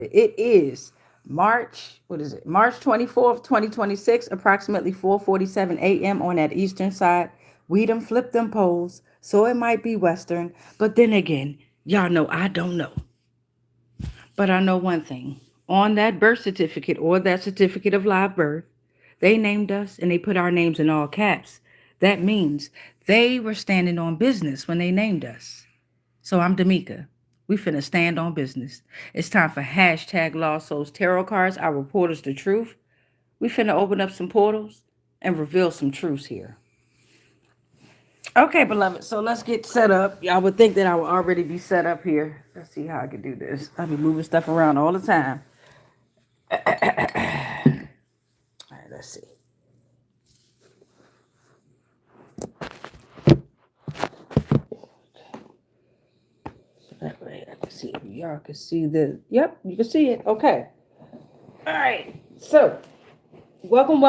It is March, what is it? March 24th, 2026, approximately 4:47 a.m. on that eastern side. We done flipped them poles, so it might be western, but then again, y'all know I don't know. But I know one thing. On that birth certificate or that certificate of live birth, they named us and they put our names in all caps. That means they were standing on business when they named us. So I'm D'Amica. We finna stand on business. It's time for hashtag Lost Souls Tarot Cards. Our reporters the truth. We finna open up some portals and reveal some truths here. Okay, beloved. So let's get set up. Y'all would think that I would already be set up here. Let's see how I can do this. I be moving stuff around all the time. All right, let's see. So that way I can see if y'all can see the. Yep, you can see it. Okay. All right. So welcome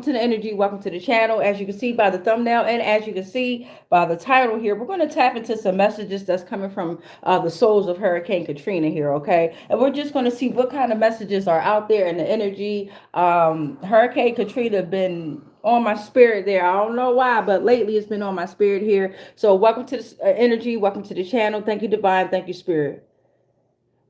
to the energy. Welcome to the channel. As you can see by the thumbnail and as you can see by the title here, we're going to tap into some messages that's coming from the souls of Hurricane Katrina here, okay? And we're just going to see what kind of messages are out there in the energy. Hurricane Katrina been on my spirit there. I don't know why, but lately it's been on my spirit here. So welcome to the energy. Welcome to the channel. Thank you, Divine. Thank you, Spirit.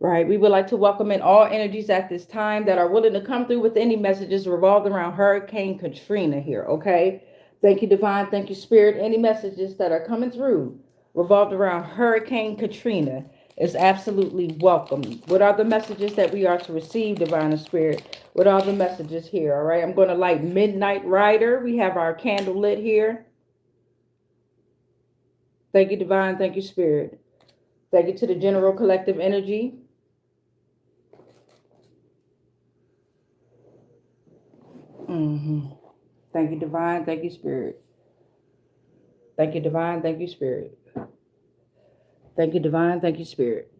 Right. We would like to welcome in all energies at this time that are willing to come through with any messages revolved around Hurricane Katrina here. Okay. Thank you, Divine. Thank you, Spirit. Any messages that are coming through revolved around Hurricane Katrina is absolutely welcome. What are the messages that we are to receive, Divine and Spirit? What are the messages here? All right. I'm going to light Midnight Rider. We have our candle lit here. Thank you, Divine. Thank you, Spirit. Thank you to the general collective energy. Thank you, Divine. Thank you, Spirit. Thank you, Divine. Thank you, Spirit. Thank you, Divine. Thank you, Spirit.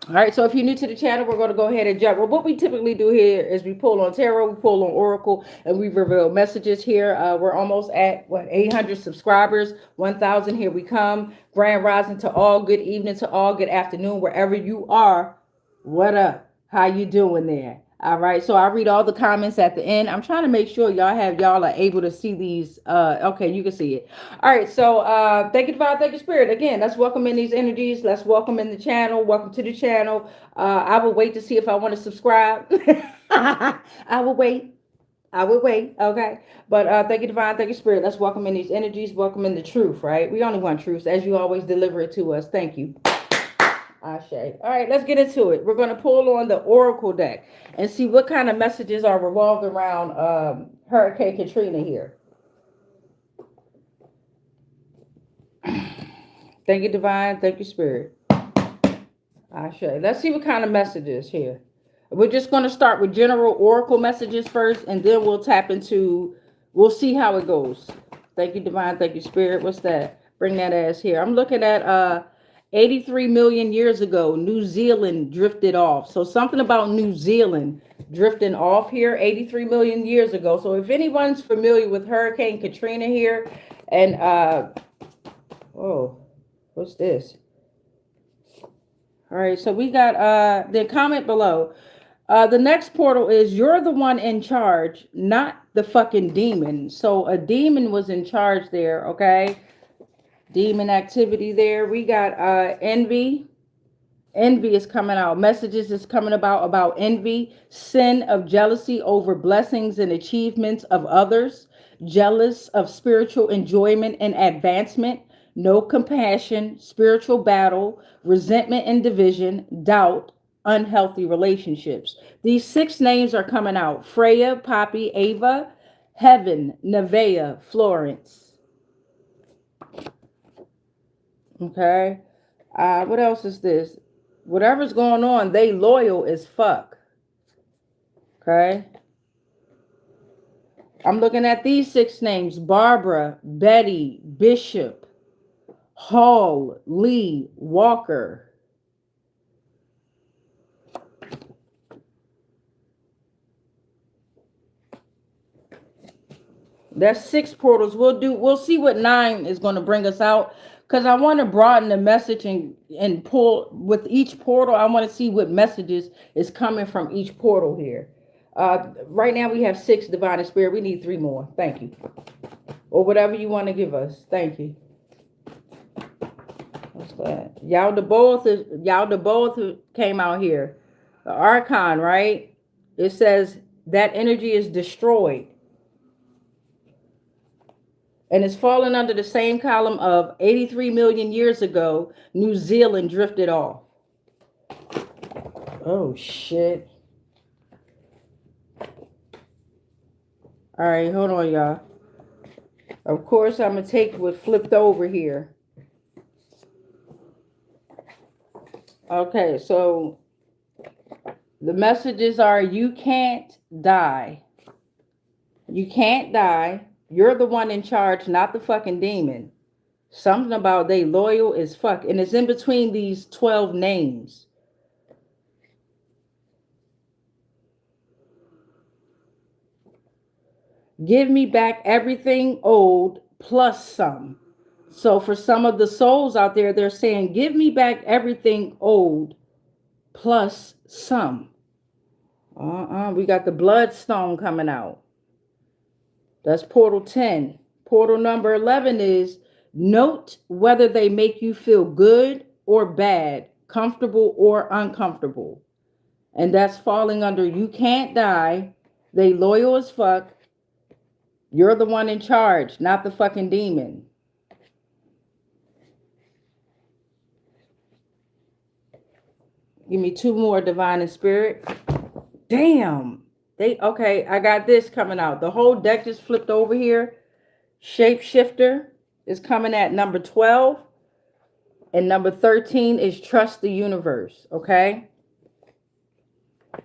All right, so if you're new to the channel, we're going to go ahead and jump. Well, what we typically do here is we pull on tarot, we pull on oracle, and we reveal messages here. We're almost at, 800 subscribers, 1,000. Here we come. Grand rising to all. Good evening to all. Good afternoon, wherever you are. What up? How you doing there? All right, so I read all the comments at the end. I'm trying to make sure y'all are able to see these. Okay, you can see it. All right, so thank you, Divine, thank you, Spirit. Again, let's welcome in these energies. Let's welcome in the channel. Welcome to the channel. I will wait to see if I want to subscribe. I will wait. I will wait. Okay, but thank you, Divine, thank you, Spirit. Let's welcome in these energies. Welcome in the truth. Right? We only want truth, as you always deliver it to us. Thank you. Ashe. All right, let's get into it. We're going to pull on the Oracle deck and see what kind of messages are revolved around Hurricane Katrina here. Thank you, Divine. Thank you, Spirit. Ashe. Let's see what kind of messages here. We're just going to start with general Oracle messages first, and then we'll see how it goes. Thank you, Divine. Thank you, Spirit. What's that? Bring that ass here. I'm looking at 83 million years ago, New Zealand drifted off. So something about New Zealand drifting off here 83 million years ago. So if anyone's familiar with Hurricane Katrina here, and oh, what's this? All right, so we got the comment below. The next portal is you're the one in charge, not the fucking demon. So a demon was in charge there, okay? Demon activity there. We got envy. Envy is coming out. Messages is coming about envy, sin of jealousy over blessings and achievements of others, jealous of spiritual enjoyment and advancement, no compassion, spiritual battle, resentment and division, doubt, unhealthy relationships. These 6 names are coming out. Freya, Poppy, Ava, Heaven, Nevaeh, Florence. Okay. What else is this? Whatever's going on, they loyal as fuck. Okay. I'm looking at these 6 names. Barbara, Betty, Bishop, Hall, Lee, Walker. That's 6 portals. We'll see what 9 is going to bring us out. because I want to broaden the message and pull with each portal. I want to see what messages is coming from each portal here. Right now we have 6 divine and spirit. We need 3 more. Thank you. Or whatever you want to give us. Thank you. What's that? Y'all the both came out here. The Archon, right? It says that energy is destroyed. And it's fallen under the same column of 83 million years ago, New Zealand drifted off. Oh, shit. All right, hold on, y'all. Of course, I'm going to take what flipped over here. Okay, so the messages are you can't die. You can't die. You're the one in charge, not the fucking demon. Something about they loyal as fuck. And it's in between these 12 names. Give me back everything old plus some. So for some of the souls out there, they're saying, give me back everything old plus some. We got the bloodstone coming out. That's portal 10. Portal number 11 is note whether they make you feel good or bad, comfortable or uncomfortable. And that's falling under you can't die. They loyal as fuck. You're the one in charge, not the fucking demon. Give me 2 more, divine and spirit. Damn. Okay, I got this coming out. The whole deck just flipped over here. Shapeshifter is coming at number 12. And number 13 is trust the universe. Okay?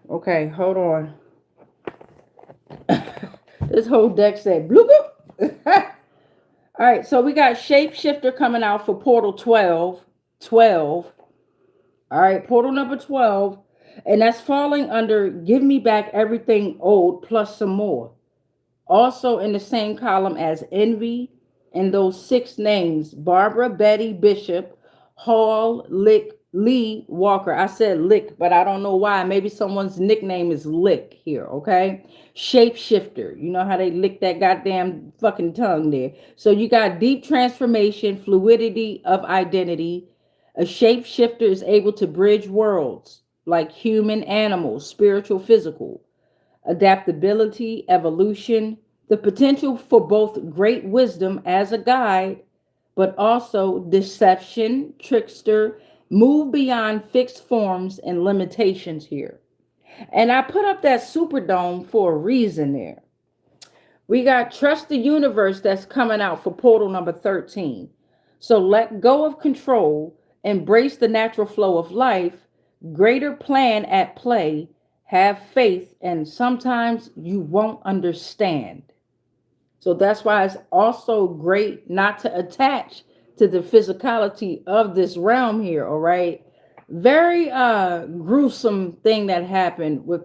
Okay, hold on. This whole deck said bloop bloop. All right, so we got Shapeshifter coming out for portal 12. 12. All right, portal number 12. And that's falling under give me back everything old plus some more. Also in the same column as envy and those 6 names. Barbara, Betty, Bishop, Hall, Lick, Lee, Walker. I said Lick, but I don't know why. Maybe someone's nickname is Lick here, okay? Shapeshifter. You know how they lick that goddamn fucking tongue there. So you got deep transformation, fluidity of identity. A shapeshifter is able to bridge worlds like human, animals, spiritual, physical. Adaptability, evolution, the potential for both great wisdom as a guide, but also deception, trickster, move beyond fixed forms and limitations here. And I put up that Superdome for a reason there. We got trust the universe that's coming out for portal number 13. So let go of control, embrace the natural flow of life, greater plan at play, have faith, and sometimes you won't understand. So that's why it's also great not to attach to the physicality of this realm here, all right? Very gruesome thing that happened with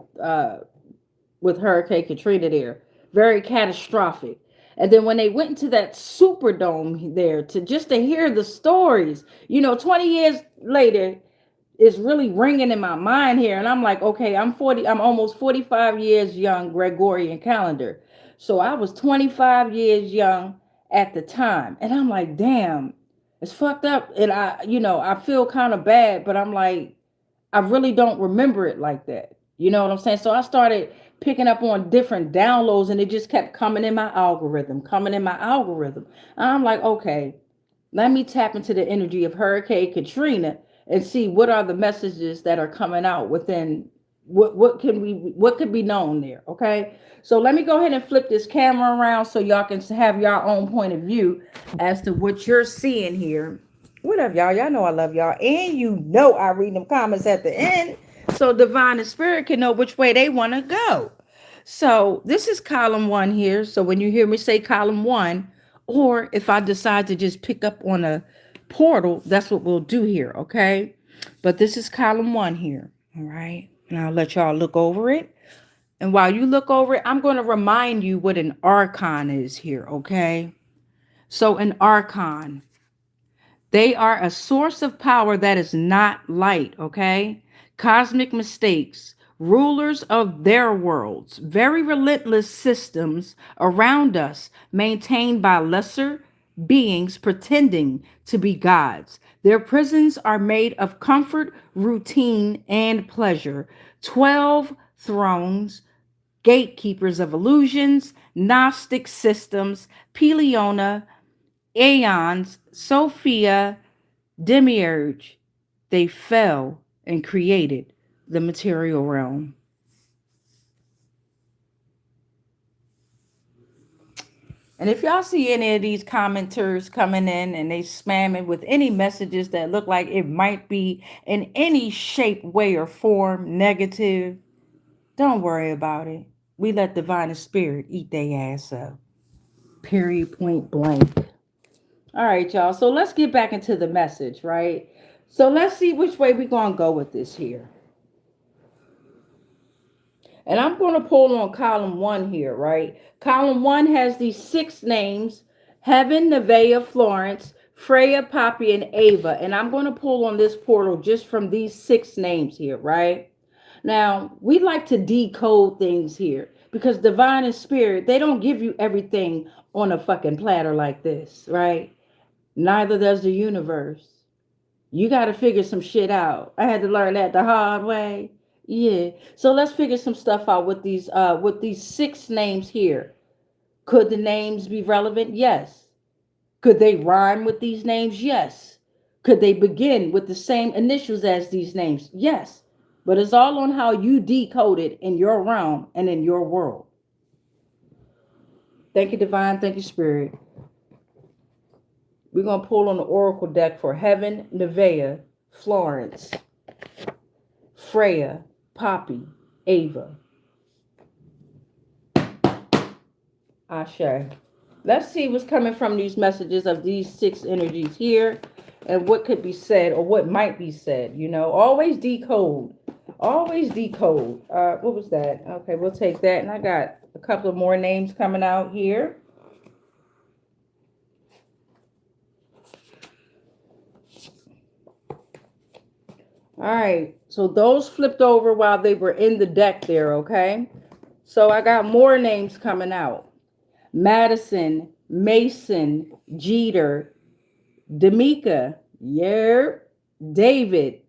Hurricane Katrina there. Very catastrophic. And then when they went into that Superdome there to hear the stories, 20 years later, it's really ringing in my mind here. And I'm like, okay, I'm almost 45 years young, Gregorian calendar. So I was 25 years young at the time. And I'm like, damn, it's fucked up. And I feel kind of bad, but I'm like, I really don't remember it like that. You know what I'm saying? So I started picking up on different downloads and it just kept coming in my algorithm. And I'm like, okay, let me tap into the energy of Hurricane Katrina and see what are the messages that are coming out within what could be known there. Okay. So let me go ahead and flip this camera around so y'all can have your own point of view as to what you're seeing here. What up, y'all? Y'all know I love y'all. And I read them comments at the end so divine and spirit can know which way they want to go. So this is column 1 here. So when you hear me say column 1, or if I decide to just pick up on a portal, that's what we'll do here, okay? But this is column 1 here, all right? And I'll let y'all look over it. And while you look over it, I'm going to remind you what an archon is here, okay? So an archon, They are a source of power that is not light, okay? Cosmic mistakes, rulers of their worlds, very relentless systems around us, maintained by lesser beings pretending to be gods. Their prisons are made of comfort, routine, and pleasure. 12 thrones, gatekeepers of illusions, Gnostic systems, Peleona, Aeons, Sophia, Demiurge. They fell and created the material realm. And if y'all see any of these commenters coming in and they spamming with any messages that look like it might be in any shape, way, or form negative, don't worry about it. We let divine spirit eat their ass up. Period, point blank. All right, y'all. So let's get back into the message, right? So let's see which way we're going to go with this here. And I'm going to pull on column 1 here, right? Column 1 has these 6 names: Heaven, Nevaeh, Florence, Freya, Poppy, and Ava. And I'm going to pull on this portal just from these 6 names here, right? Now, we like to decode things here because divine and spirit, they don't give you everything on a fucking platter like this, right? Neither does the universe. You got to figure some shit out. I had to learn that the hard way. Yeah. So let's figure some stuff out with these 6 names here. Could the names be relevant? Yes. Could they rhyme with these names? Yes. Could they begin with the same initials as these names? Yes. But it's all on how you decode it in your realm and in your world. Thank you, divine. Thank you, spirit. We're going to pull on the oracle deck for Heaven, Nevaeh, Florence, Freya, Poppy, Ava. Ashe. Let's see what's coming from these messages of these 6 energies here and what could be said or what might be said. You know, always decode. Always decode. What was that? Okay, we'll take that. And I got a couple of more names coming out here. All right, so those flipped over while they were in the deck there, okay? So I got more names coming out. Madison, Mason, Jeter, D'Amica, David,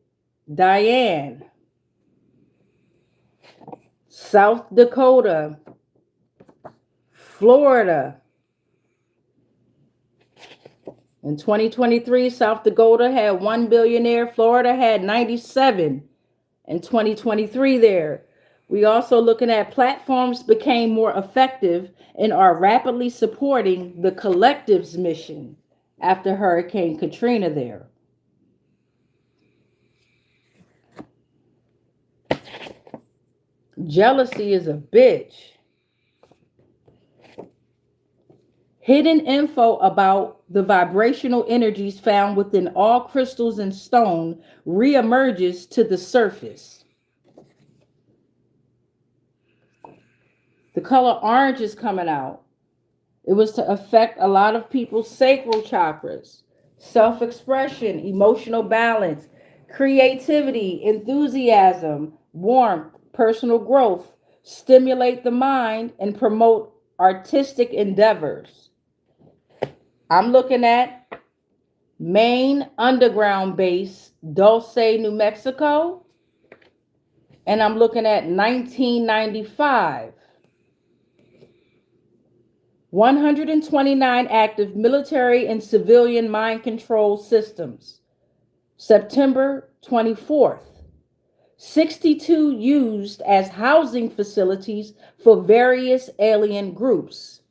Diane, South Dakota, Florida. In 2023, South Dakota had 1 billionaire. Florida had 97 in 2023 there. We also looking at platforms became more effective and are rapidly supporting the collective's mission after Hurricane Katrina there. Jealousy is a bitch. Hidden info about the vibrational energies found within all crystals and stone reemerges to the surface. The color orange is coming out. It was to affect a lot of people's sacral chakras, self-expression, emotional balance, creativity, enthusiasm, warmth, personal growth, stimulate the mind, and promote artistic endeavors. I'm looking at main underground base, Dulce, New Mexico. And I'm looking at 1995. 129 active military and civilian mind control systems. September 24th. 62 used as housing facilities for various alien groups.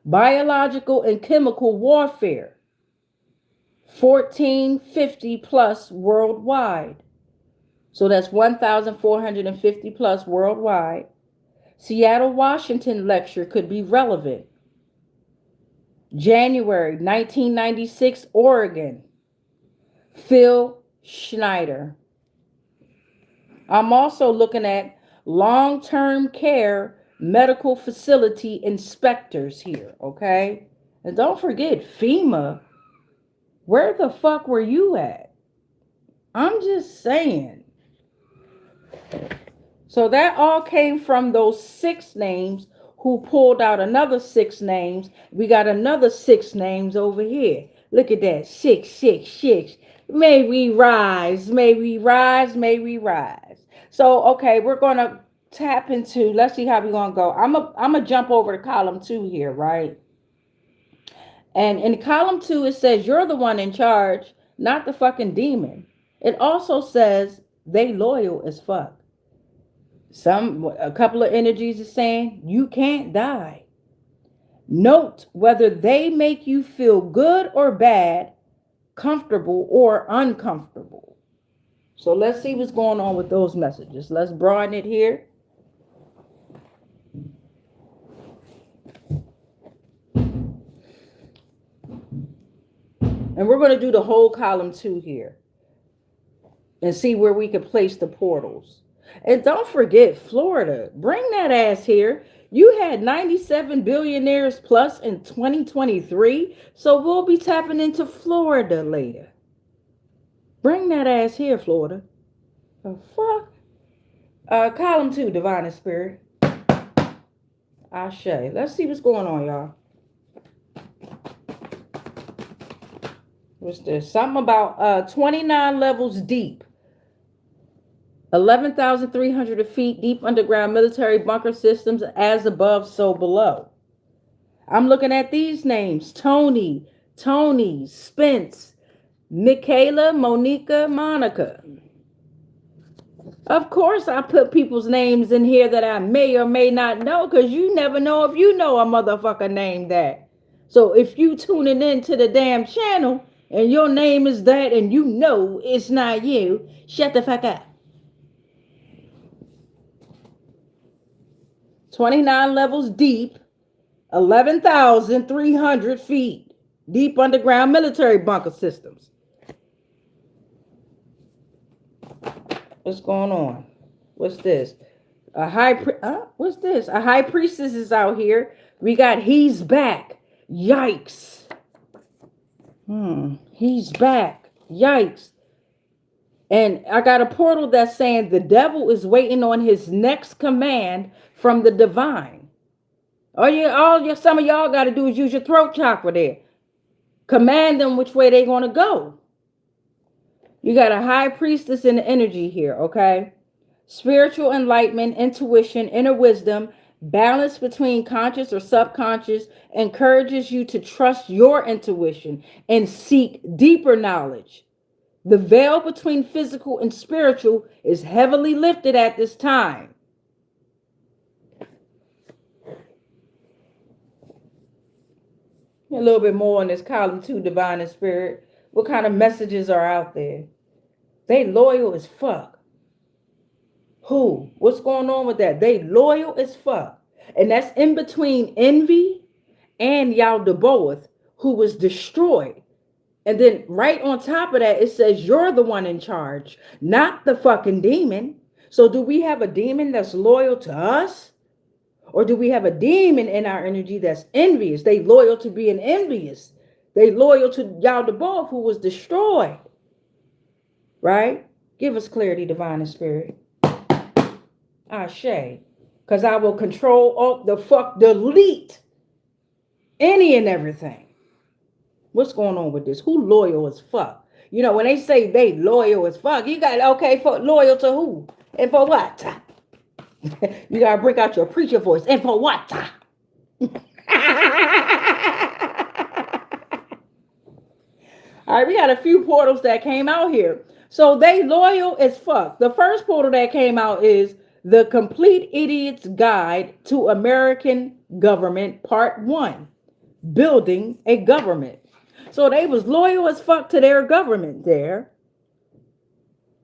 Biological and chemical warfare, 1450 plus worldwide. So that's 1,450 plus worldwide. Seattle, Washington lecture could be relevant. January 1996, Oregon. Phil Schneider. I'm also looking at long-term care medical facility inspectors here, okay? And don't forget, FEMA Where the fuck were you at? I'm just saying. So that all came from those 6 names who pulled out another 6 names. We got another 6 names over here. Look at that. 6, 6, 6. May we rise, may we rise, may we rise. So, okay, we're going to tap into, let's see how we're going to go. I'm going to jump over to column 2 here, right? And in column 2, it says, you're the one in charge, not the fucking demon. It also says they loyal as fuck. A couple of energies is saying you can't die. Note whether they make you feel good or bad, comfortable or uncomfortable. So let's see what's going on with those messages. Let's broaden it here. And we're going to do the whole column 2 here and see where we can place the portals. And don't forget Florida. Bring that ass here. You had 97 billionaires plus in 2023. So we'll be tapping into Florida later. Bring that ass here, Florida. The fuck? Column 2, Divine and Spirit. Ashe. Let's see what's going on, y'all. What's this? Something about 29 levels deep. 11,300 feet deep underground military bunker systems, as above, so below. I'm looking at these names. Tony, Spence, Michaela, Monica, Monica. Of course, I put people's names in here that I may or may not know, because you never know if you know a motherfucker named that. So if you tuning into the damn channel and your name is that and you know it's not you, shut the fuck up. 29 levels deep, 11,300 feet deep underground military bunker systems. What's going on? What's this? What's this? A high priestess is out here. We got he's back. Yikes. He's back. Yikes. And I got a portal that's saying the devil is waiting on his next command from the divine. Some of y'all got to do is use your throat chakra there. Command them which way they're going to go. You got a high priestess in the energy here, okay? Spiritual enlightenment, intuition, inner wisdom, balance between conscious or subconscious, encourages you to trust your intuition and seek deeper knowledge. The veil between physical and spiritual is heavily lifted at this time. A little bit more on this column 2, Divine and Spirit. What kind of messages are out there? They loyal as fuck. Who? What's going on with that? They loyal as fuck. And that's in between Envy and Yaldabaoth, who was destroyed. And then right on top of that, it says you're the one in charge, not the fucking demon. So do we have a demon that's loyal to us? Or do we have a demon in our energy that's envious? They loyal to being envious. They loyal to Yaldabaoth, who was destroyed. Right? Give us clarity, Divine and Spirit. Ashe. Because I will control, alt, the fuck, delete any and everything. What's going on with this? Who loyal as fuck? You know, when they say they loyal as fuck, you got, okay, for loyal to who? And for what? You got to break out your preacher voice. And for what? All right, we got a few portals that came out here. So they loyal as fuck. The first portal that came out is The Complete Idiot's Guide to American Government, Part 1. Building a Government. So they was loyal as fuck to their government there.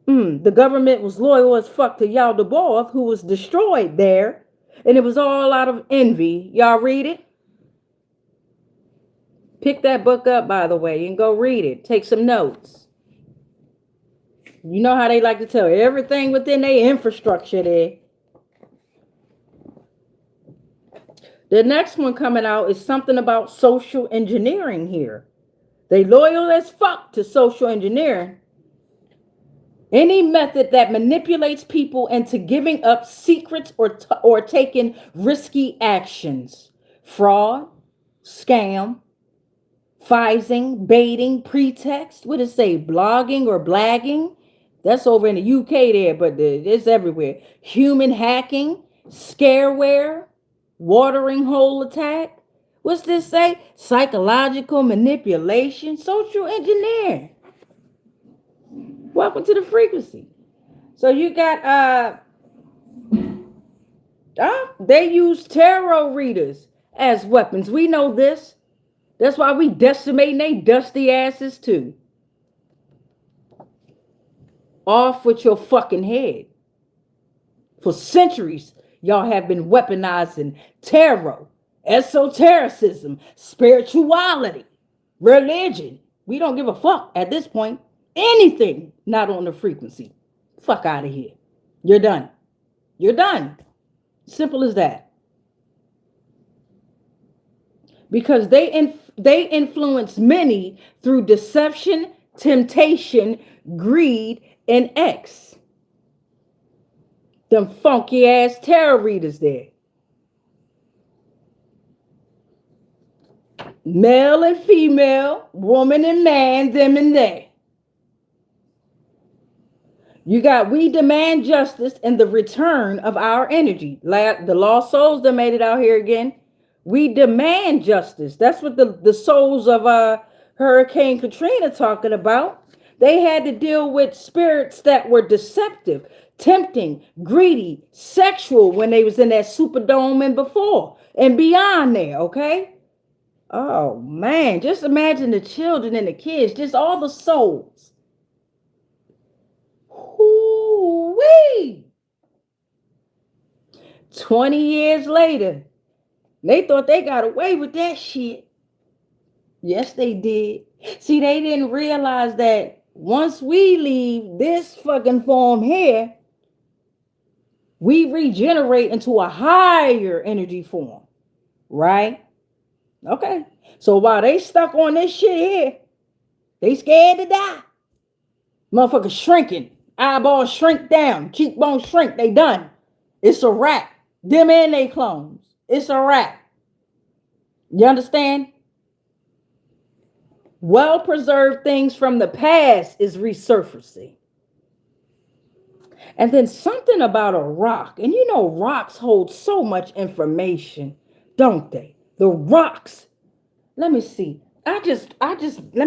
The government was loyal as fuck to Yaldabaoth, who was destroyed there. And it was all out of envy. Y'all read it? Pick that book up, by the way, and go read it. Take some notes. You know how they like to tell everything within their infrastructure there. The next one coming out is something about social engineering here. They loyal as fuck to social engineering. Any method that manipulates people into giving up secrets or taking risky actions. Fraud, scam, phishing, baiting, pretext. What does it say? Blogging or blagging? That's over in the UK there, but it's everywhere. Human hacking, scareware, watering hole attack. What's this say? Psychological manipulation, social engineering. Welcome to the frequency. So you got they use tarot readers as weapons. We know this. That's why we decimating they dusty asses too. Off with your fucking head. For centuries, y'all have been weaponizing tarot, esotericism, spirituality, religion. We don't give a fuck at this point. Anything not on the frequency. Fuck out of here. You're done. You're done. Simple as that. Because they influence many through deception, temptation, greed, and X. Them funky ass tarot readers there. Male and female, woman and man, them and they. You got, we demand justice and the return of our energy. The lost souls that made it out here again. We demand justice. That's what the souls of Hurricane Katrina talking about. They had to deal with spirits that were deceptive, tempting, greedy, sexual when they was in that Superdome and before and beyond there, okay? Oh, man, just imagine the children and the kids, just all the souls. Ooh-wee. 20 years later, they thought they got away with that shit. Yes, they did. See, they didn't realize that once we leave this fucking form here, we regenerate into a higher energy form, right? Okay. So while they stuck on this shit here, they scared to die. Motherfuckers shrinking. Eyeballs shrink down. Cheekbones shrink. They done. It's a wrap. Them and they clones. It's a wrap. You understand? Well-preserved things from the past is resurfacing. And then something about a rock. And you know rocks hold so much information, don't they? The rocks. Let me see. Let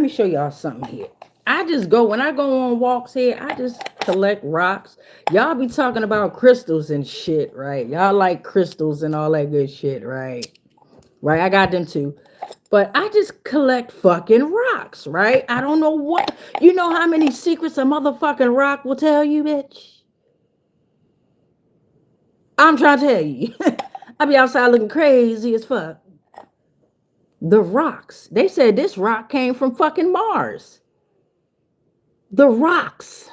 me show y'all something here. When I go on walks here, I just collect rocks. Y'all be talking about crystals and shit, right? Y'all like crystals and all that good shit, right? Right, I got them too. But I just collect fucking rocks, right? I don't know what. You know how many secrets a motherfucking rock will tell you, bitch? I'm trying to tell you. I be outside looking crazy as fuck. The rocks. They said this rock came from fucking Mars. The rocks.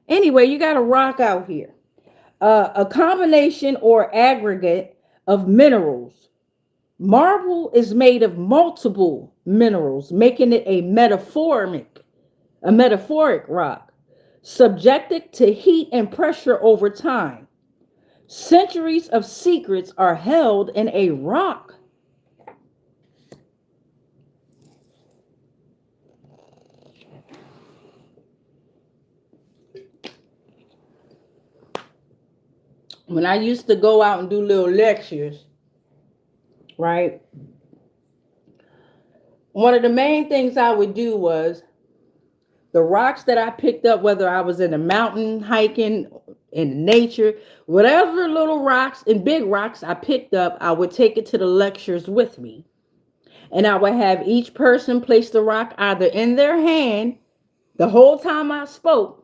Anyway, you got a rock out here. A combination or aggregate of minerals. Marble is made of multiple minerals, making it a metaphoric rock, subjected to heat and pressure over time. Centuries of secrets are held in a rock. When I used to go out and do little lectures, right? One of the main things I would do was the rocks that I picked up, whether I was in a mountain hiking, in nature, whatever little rocks and big rocks I picked up, I would take it to the lectures with me. And I would have each person place the rock either in their hand the whole time I spoke,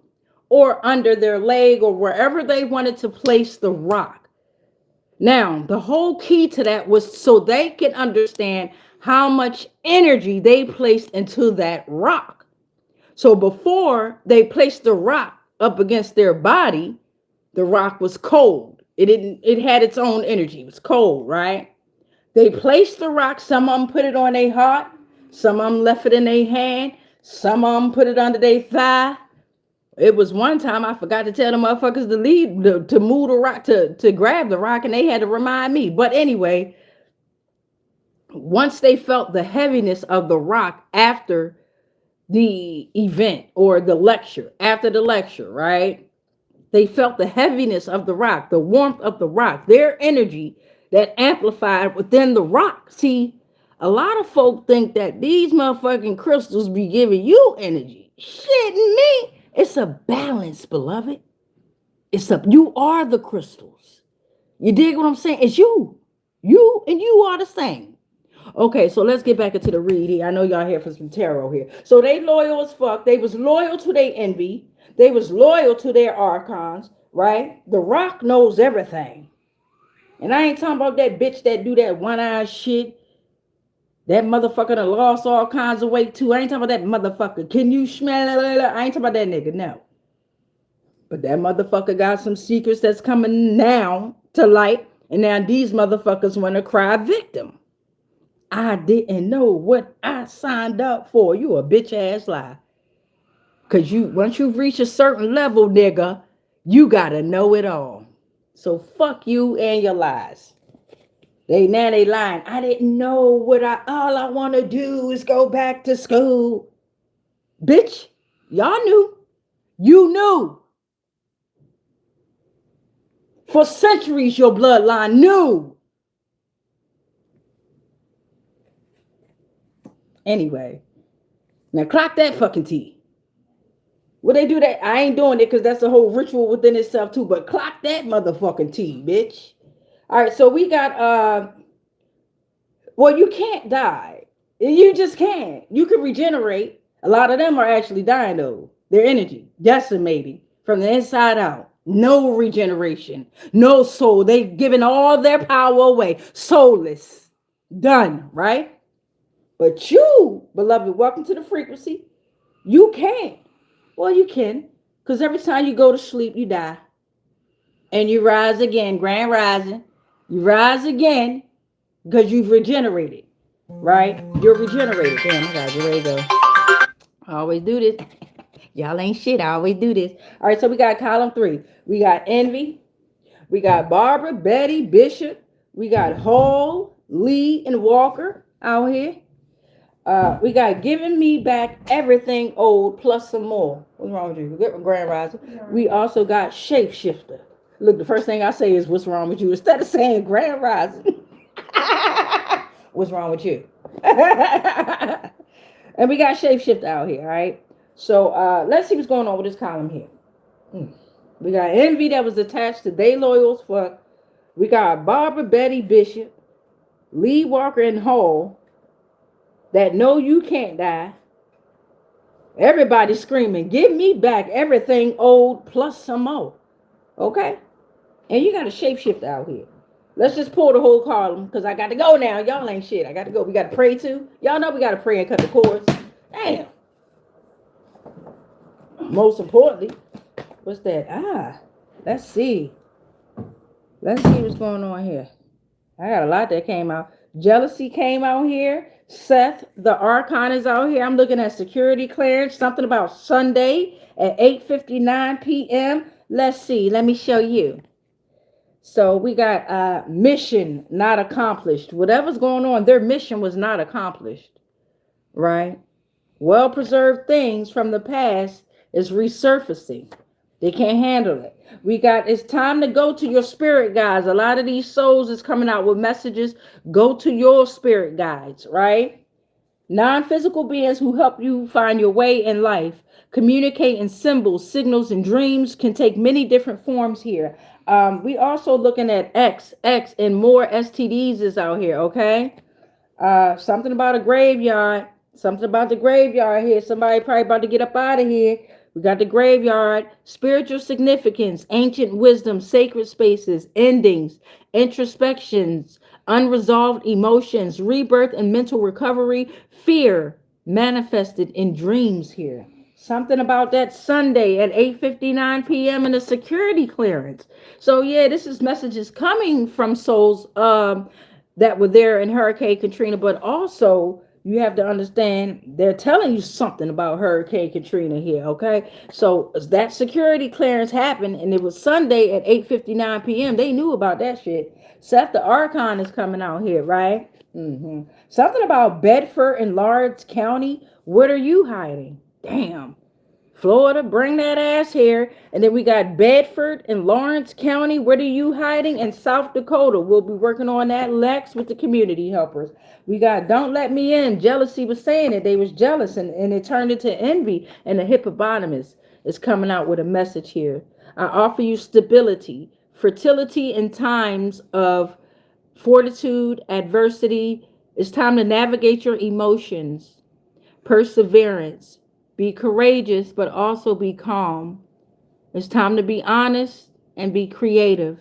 or under their leg, or wherever they wanted to place the rock. Now, the whole key to that was so they could understand how much energy they placed into that rock. So before they placed the rock up against their body, the rock was cold. It had its own energy. It was cold, right? They placed the rock. Some of them put it on their heart. Some of them left it in their hand. Some of them put it under their thigh. It was one time I forgot to tell the motherfuckers to leave, to move the rock, to grab the rock, and they had to remind me. But anyway, once they felt the heaviness of the rock after the event or the lecture, after the lecture, right? They felt the heaviness of the rock, the warmth of the rock, their energy that amplified within the rock. See, a lot of folk think that these motherfucking crystals be giving you energy. Shit, me. It's a balance, beloved. You are the crystals. You dig what I'm saying? It's you. You and you are the same. Okay, so let's get back into the read here. I know y'all here for some tarot here. So they loyal as fuck. They was loyal to their envy. They was loyal to their archons, right? The rock knows everything. And I ain't talking about that bitch that do that one-eye shit. That motherfucker that lost all kinds of weight too. I ain't talking about that motherfucker. Can you smell it? I ain't talking about that nigga, no. But that motherfucker got some secrets that's coming now to light. And now these motherfuckers want to cry victim. I didn't know what I signed up for. You a bitch ass lie. Cause once you reach a certain level, nigga, you gotta know it all. So fuck you and your lies. They lying. I didn't know all I want to do is go back to school. Bitch, y'all knew. You knew. For centuries, your bloodline knew. Anyway, now clock that fucking T. Will they do that? I ain't doing it because that's a whole ritual within itself too. But clock that motherfucking T, bitch. All right, so we got well, you can't die. You just can't. You can regenerate. A lot of them are actually dying though. Their energy decimating from the inside out. No regeneration. No soul. They've given all their power away. Soulless. Done, right? But you, beloved, welcome to the frequency. You can't. Well, you can. Because every time you go to sleep, you die. And you rise again, grand rising. You rise again because you've regenerated, right? You're regenerated. Damn, I gotta get ready to go. I always do this. Y'all ain't shit. I always do this. All right, so we got column 3. We got Envy. We got Barbara, Betty, Bishop. We got Hall, Lee, and Walker out here. We got Giving Me Back Everything Old plus some more. What's wrong with you? Good Grand Rising. We also got Shapeshifter. Look, the first thing I say is, what's wrong with you? Instead of saying Grand Rising. What's wrong with you? And we got Shapeshifter out here, all right? So let's see what's going on with this column here. We got Envy that was attached to They Loyals Fuck. We got Barbara, Betty, Bishop, Lee, Walker, and Hall that know you can't die. Everybody screaming, give me back everything old plus some more. Okay? And you got a shapeshifter out here. Let's just pull the whole column because I got to go now. Y'all ain't shit. I got to go. We got to pray too. Y'all know we got to pray and cut the cords. Damn. Most importantly, what's that? Let's see. Let's see what's going on here. I got a lot that came out. Jealousy came out here. Seth, the Archon, is out here. I'm looking at security clearance. Something about Sunday at 8:59 p.m. Let's see. Let me show you. So we got mission not accomplished. Whatever's going on, their mission was not accomplished. Right? Well-preserved things from the past is resurfacing. They can't handle it. We got, it's time to go to your spirit guides. A lot of these souls is coming out with messages. Go to your spirit guides, right? Non-physical beings who help you find your way in life. Communicate in symbols, signals, and dreams can take many different forms here. We also looking at X, and more STDs is out here, okay? Something about a graveyard. Something about the graveyard here. Somebody probably about to get up out of here. We got the graveyard, spiritual significance, ancient wisdom, sacred spaces, endings, introspections, unresolved emotions, rebirth and mental recovery, fear manifested in dreams here. Something about that Sunday at 8:59 p.m. in a security clearance. So yeah, this is messages coming from souls that were there in Hurricane Katrina, but also You have to understand they're telling you something about Hurricane Katrina here, okay? So that security clearance happened, and it was Sunday at 8:59 p.m. They knew about that shit. Seth the Archon is coming out here, right? Something about Bedford and Lawrence County. What are you hiding? Damn. Florida, bring that ass here. And then we got Bedford and Lawrence County. What are you hiding? And South Dakota. We'll be working on that, Lex, with the community helpers. We got Don't Let Me In. Jealousy was saying it. They was jealous, and it turned into envy. And the hippopotamus is coming out with a message here. I offer you stability, fertility in times of fortitude, adversity. It's time to navigate your emotions, perseverance. Be courageous, but also be calm. It's time to be honest and be creative.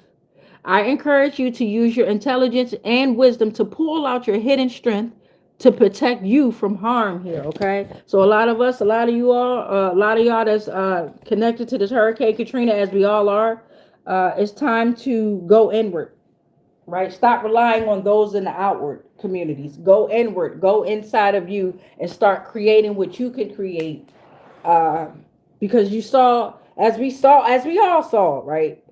I encourage you to use your intelligence and wisdom to pull out your hidden strength to protect you from harm here, okay? So a lot of us, a lot of you all, a lot of y'all that's connected to this Hurricane Katrina, as we all are, it's time to go inward, right? Stop relying on those in the outward communities. Go inward, go inside of you and start creating what you can create. Because you saw, as we all saw, right?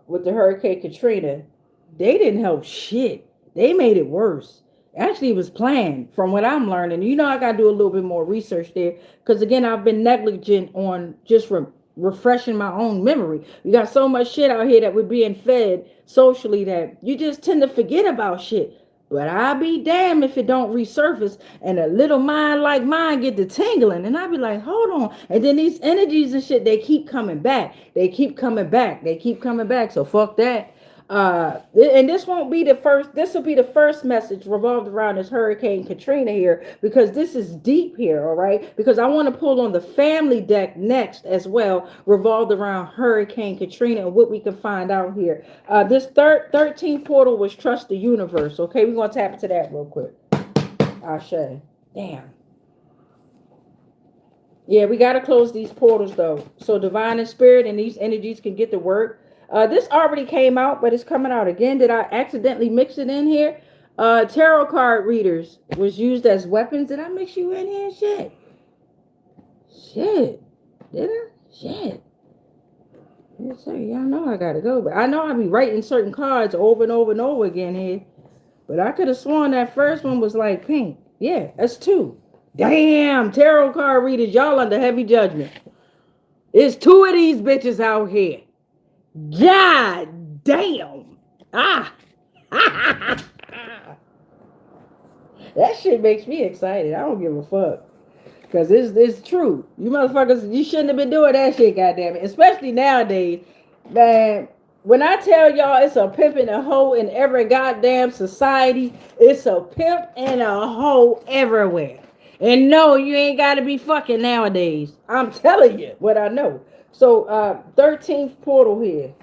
With the Hurricane Katrina, they didn't help shit. They made it worse. Actually, it was planned from what I'm learning. You know, I got to do a little bit more research there. Because again, I've been negligent on just refreshing my own memory. We got so much shit out here that we're being fed socially that you just tend to forget about shit. But I'll be damned if it don't resurface and a little mind like mine get to tingling. And I'll be like, hold on. And then these energies and shit, they keep coming back. They keep coming back. They keep coming back. So fuck that. And this won't be the first. This will be the first message revolved around this Hurricane Katrina here, because this is deep here, all right? Because I want to pull on the family deck next as well, revolved around Hurricane Katrina and what we can find out here. This 13th portal was trust the universe, okay? We're going to tap into that real quick. Ashe. Damn. Yeah, we got to close these portals, though, so divine and spirit and these energies can get to work. This already came out, but it's coming out again. Did I accidentally mix it in here? Tarot card readers was used as weapons. Did I mix you in here? Shit. Did I? Shit. Yes, sir. Y'all know I gotta go. But I know I be writing certain cards over and over and over again here. But I could have sworn that first one was like pink. Yeah, that's 2. Damn, tarot card readers, y'all under heavy judgment. It's 2 of these bitches out here. God damn. That shit makes me excited. I don't give a fuck. Because it's true. You motherfuckers, you shouldn't have been doing that shit, goddammit. Especially nowadays. Man, when I tell y'all it's a pimp and a hoe in every goddamn society, it's a pimp and a hoe everywhere. And no, you ain't got to be fucking nowadays. I'm telling you what I know. So, 13th portal here.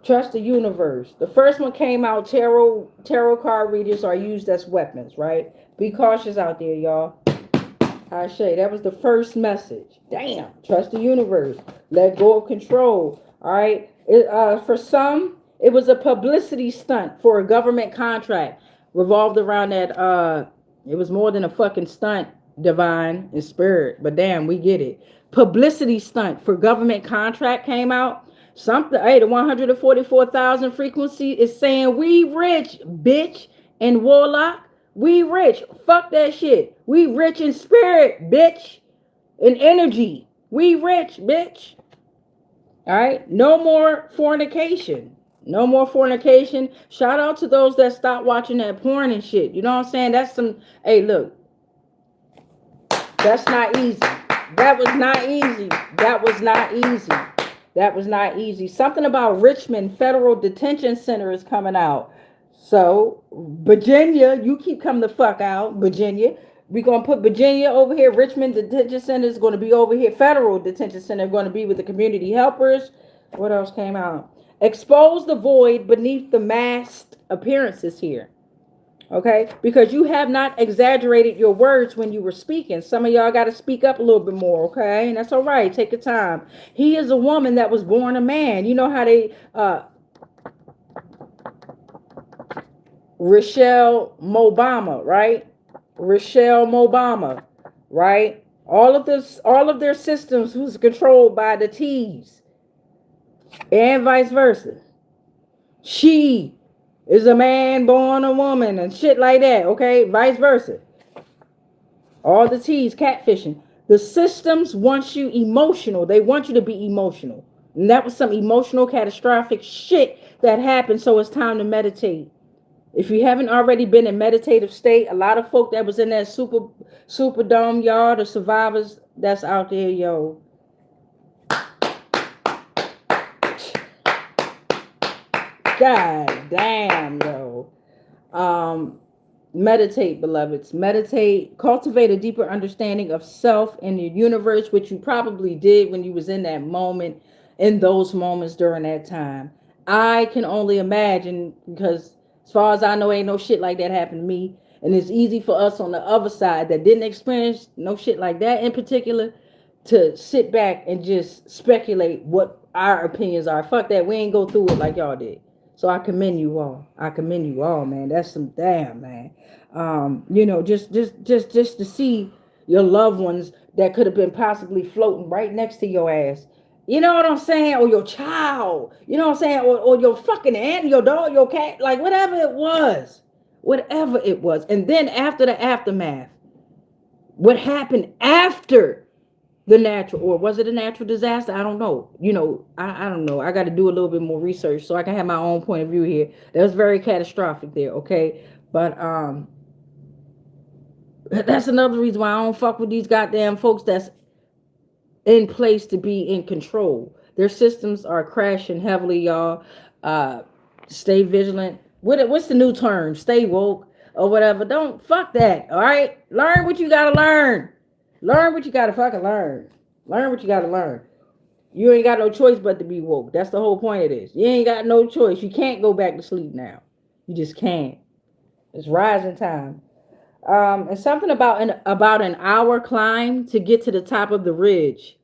Trust the universe. The first one came out, tarot card readers are used as weapons, right? Be cautious out there, y'all. Ashe, that was the first message. Damn. Trust the universe. Let go of control. All right. For some, it was a publicity stunt for a government contract revolved around that. It was more than a fucking stunt, divine and spirit. But damn, we get it. Publicity stunt for government contract came out. Something, hey, the 144,000 frequency is saying we rich, bitch, and warlock. We rich. Fuck that shit. We rich in spirit, bitch. In energy. We rich, bitch. All right. No more fornication. No more fornication. Shout out to those that stopped watching that porn and shit. You know what I'm saying? That's some, hey, look. That's not easy. That was not easy. That was not easy. That was not easy. Something about Richmond Federal Detention Center is coming out. So, Virginia, you keep coming the fuck out, Virginia. We're going to put Virginia over here. Richmond Detention Center is going to be over here. Federal Detention Center is going to be with the community helpers. What else came out? Expose the void beneath the masked appearances here. Okay? Because you have not exaggerated your words when you were speaking. Some of y'all got to speak up a little bit more, okay? And that's all right. Take your time. He is a woman that was born a man. You know how they... Rochelle Mobama, right? Rochelle Obama, right? All of their systems was controlled by the T's, and vice versa. She is a man born a woman and shit like that, okay? Vice versa. All the T's, catfishing. The systems want you emotional. They want you to be emotional. And that was some emotional, catastrophic shit that happened. So it's time to meditate. If you haven't already been in meditative state, a lot of folk that was in that super dome yard, the survivors that's out there, yo. God damn, yo. Meditate, beloveds. Meditate. Cultivate a deeper understanding of self and the universe, which you probably did when you was in that moment, in those moments during that time. I can only imagine, because as far as I know, ain't no shit like that happened to me. And it's easy for us on the other side that didn't experience no shit like that in particular to sit back and just speculate what our opinions are. Fuck that. We ain't go through it like y'all did. So I commend you all. I commend you all, man. That's some damn, man. Just to see your loved ones that could have been possibly floating right next to your ass. You know what I'm saying? Or your child. You know what I'm saying? Or your fucking aunt, your dog, your cat, like whatever it was. Whatever it was. And then after the aftermath, what happened after the natural, or was it a natural disaster? I don't know. I don't know. I got to do a little bit more research so I can have my own point of view here. That was very catastrophic there, okay? But that's another reason why I don't fuck with these goddamn folks that's in place to be in control. Their systems are crashing heavily, y'all. Stay vigilant. What's the new term? Stay woke or whatever. Don't fuck that. All right. Learn what you gotta learn. Learn what you gotta fucking learn. Learn what you gotta learn. You ain't got no choice but to be woke. That's the whole point of this. You ain't got no choice. You can't go back to sleep now. You just can't. It's rising time. And something about an hour climb to get to the top of the ridge.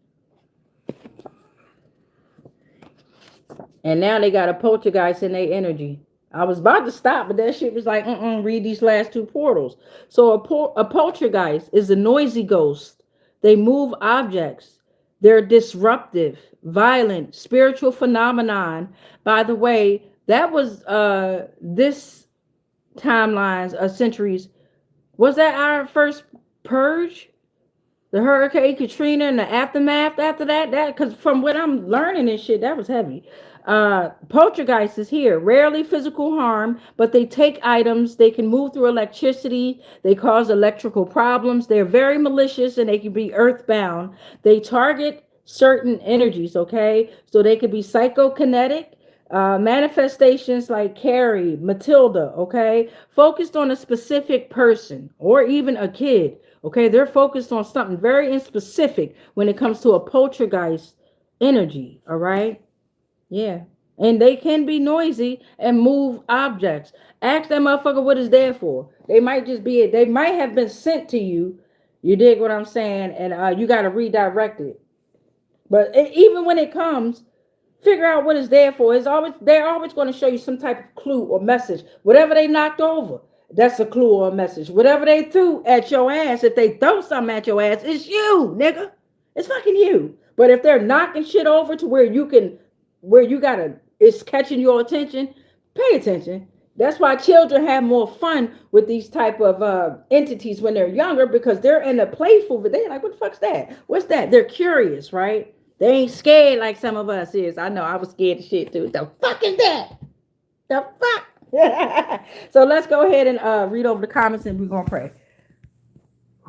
And now they got a poltergeist in their energy. I was about to stop, but that shit was like, read these last two portals. So a poltergeist is a noisy ghost. They move objects. They're disruptive, violent, spiritual phenomenon. By the way, that was this timelines of centuries. Was that our first purge? The Hurricane Katrina and the aftermath after that? Because from what I'm learning and shit, that was heavy. Poltergeist is here. Rarely physical harm, but they take items. They can move through electricity. They cause electrical problems. They're very malicious and they can be earthbound. They target certain energies, okay? So they could be psychokinetic. Manifestations like Carrie, Matilda, okay? Focused on a specific person or even a kid. Okay, they're focused on something very specific when it comes to a poltergeist energy. All right. Yeah. And they can be noisy and move objects. Ask that motherfucker what it's there for. They might have been sent to you. You dig what I'm saying? And you got to redirect it. But even when it comes, figure out what it's there for. They're always going to show you some type of clue or message. Whatever they knocked over, that's a clue or a message. Whatever they threw at your ass, if they throw something at your ass, it's you, nigga. It's fucking you. But if they're knocking shit over to where it's catching your attention, pay attention. That's why children have more fun with these type of entities when they're younger, because they're in a playful, but they're like, what the fuck's that? What's that? They're curious, right? They ain't scared like some of us is. I know I was scared of shit too. The fuck is that? The fuck? So let's go ahead and read over the comments and we're gonna pray.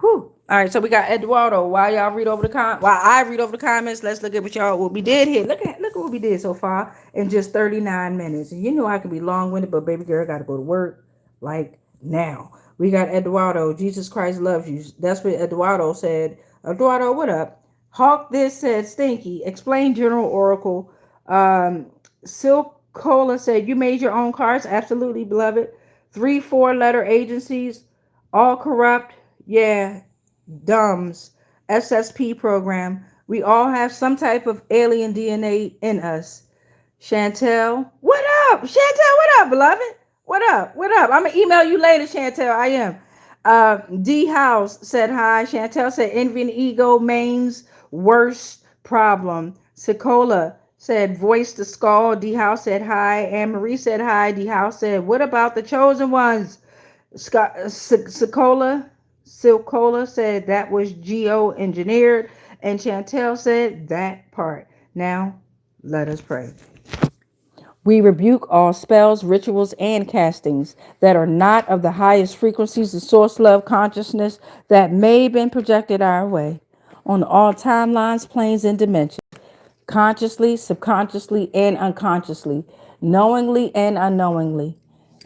Whew. All right, so we got Eduardo. While I read over the comments, let's look at what we did here. Look at what we did so far in just 39 minutes. And you know I can be long-winded, but baby girl gotta go to work like now. We got Eduardo. Jesus Christ loves you. That's what Eduardo said. Eduardo, what up? Hawk this said Stinky. Explain General Oracle. Silk Cola said, you made your own cards? Absolutely, beloved. 3 4-letter agencies, all corrupt. Yeah, dumbs. SSP program. We all have some type of alien DNA in us. Chantel, what up? Chantel, what up, beloved? What up? I'm going to email you later, Chantel. I am. D House said hi. Chantel said envy and ego mains worst problem. Secola said voice the skull. D House said hi. Anne Marie said hi. D House said what about the chosen ones? Scott Silcola said that was geo engineered, and Chantel said that part. Now let us pray. We rebuke all spells, rituals, and castings that are not of the highest frequencies of source love consciousness that may have been projected our way on all timelines, planes, and dimensions, consciously, subconsciously, and unconsciously, knowingly and unknowingly.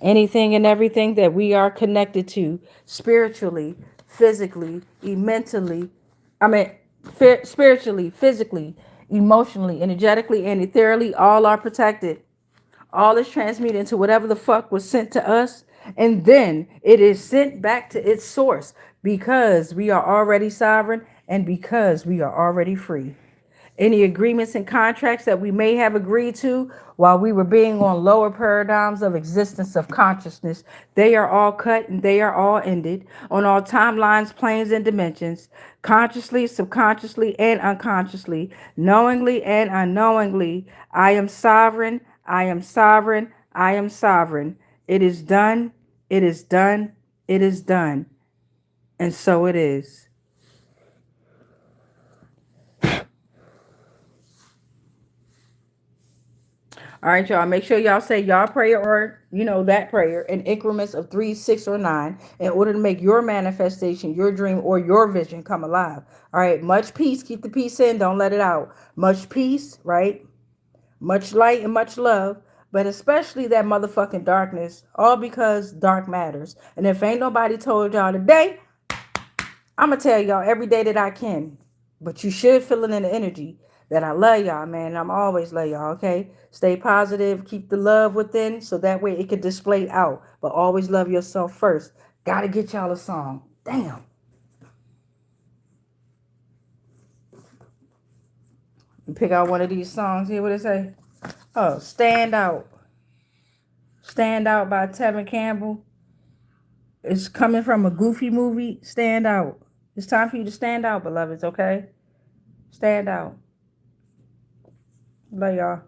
Anything and everything that we are connected to spiritually, physically, mentally, spiritually, physically, emotionally, energetically, and ethereally, all are protected. All is transmuted into whatever the fuck was sent to us. And then it is sent back to its source because we are already sovereign and because we are already free. Any agreements and contracts that we may have agreed to while we were being on lower paradigms of existence of consciousness, they are all cut and they are all ended on all timelines, planes, and dimensions, consciously, subconsciously, and unconsciously, knowingly and unknowingly. I am sovereign. I am sovereign. I am sovereign. It is done. It is done. It is done. And so it is. All right, y'all. Make sure y'all say y'all prayer or, that prayer in increments of 3, 6, or 9 in order to make your manifestation, your dream, or your vision come alive. All right. Much peace. Keep the peace in. Don't let it out. Much peace, right? Much light and much love, but especially that motherfucking darkness, all because dark matters. And if ain't nobody told y'all today, I'm going to tell y'all every day that I can. But you should feel it in the energy that I love y'all, man. I'm always love y'all, okay? Stay positive. Keep the love within so that way it can display out. But always love yourself first. Got to get y'all a song. Damn. Pick out one of these songs here. What it say? Oh, Stand Out. Stand Out by Tevin Campbell. It's coming from a Goofy movie. Stand out. It's time for you to stand out, beloveds, okay? Stand out. Love y'all.